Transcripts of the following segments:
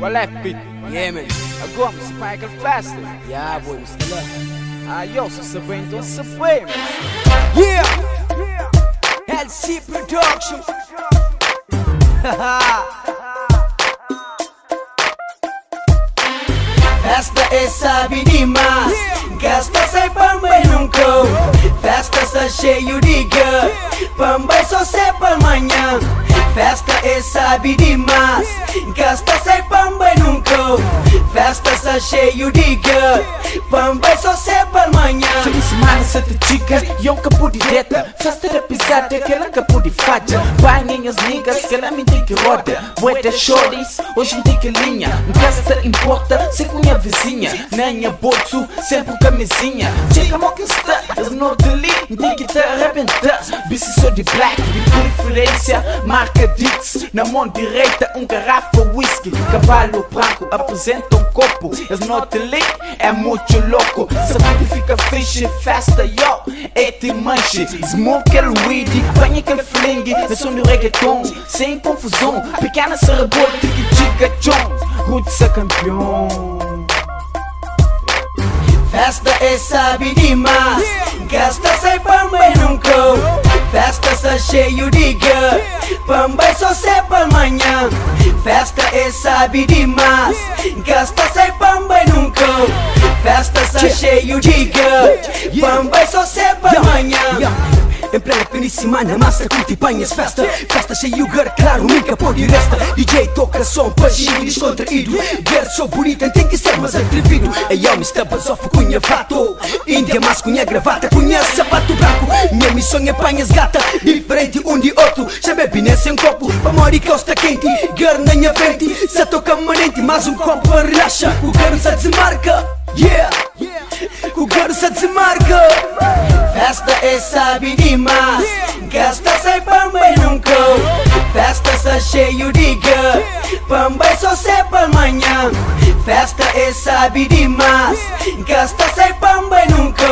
Wala fit. Yeah, man. Agora, se pai que festa. Yeah, boy, Mr. Love. Yo, se você vem, então se foi, Yeah! LC Production. Festa é sabe demais. Gasta sai pambai nunca. Festa está cheio de gã. Pambai só sai para amanhã. Festa é sabe demais. Gasta sai pambai nunca. Festa está cheio de gã. Pambai só sai para amanhã. Fim de semana Santa Chica e eu capo direta. Festa da pisada que ela capo de faca. Banhem as niggas que ela me tem que roda. Boeta shorties, hoje não tem que linha. Não festa importa, sei com minha vizinha. Nanha bolso, sempre camisinha. Chega mal que está, as no deli, não tem que te arrebentar. Bici sou de black, de preferência, marca Dix. Na mão direita, garrafa whisky. Cavalo branco, apresenta copo. As no deli, é muito louco. Sabe que fica fixe, festa, yo. Ete manche, smoke el weed. Banha aquele fling, na som do reggaeton. Sem confusão, pequena cerebral, tecacho. Roots é campeão. Festa é sabe demais. Gasta sai pambai nunca. Festa está cheio de gã. Pambai só sai para amanhã. Festa é sabe demais. Gasta sai pambai nunca. Festa está cheio de gã. Pambai só sai para amanhã. Em plena fim de semana, massa curte banhas festa. Festa cheio de claro, nunca pode resta. DJ toca som, paginho descontraído. Girl sou bonita, tem que ser mais atrevido. Ei, eu me estava só cunha fato. Índia, mas cunha gravata, cunha sapato branco. Minha missão é banhas gata, diferente um de outro. Já bebi nesse um copo, pra morir costa quente. Girl na minha frente, só toca manente. Mais um copo para relaxa, o girl se desmarca. Yeah, o girl se desmarca. Festa é sabe demais. Gasta sai pambai nunca. Festa está cheio de gã. Pambai só sai para amanhã. Festa é sabe demais. Gasta sai pambai nunca.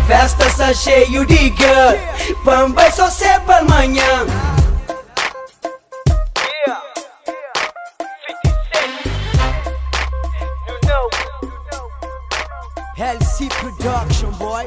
Festa está cheio de gã. Pambai só sai para amanhã. Fitcent, LC Production, boy.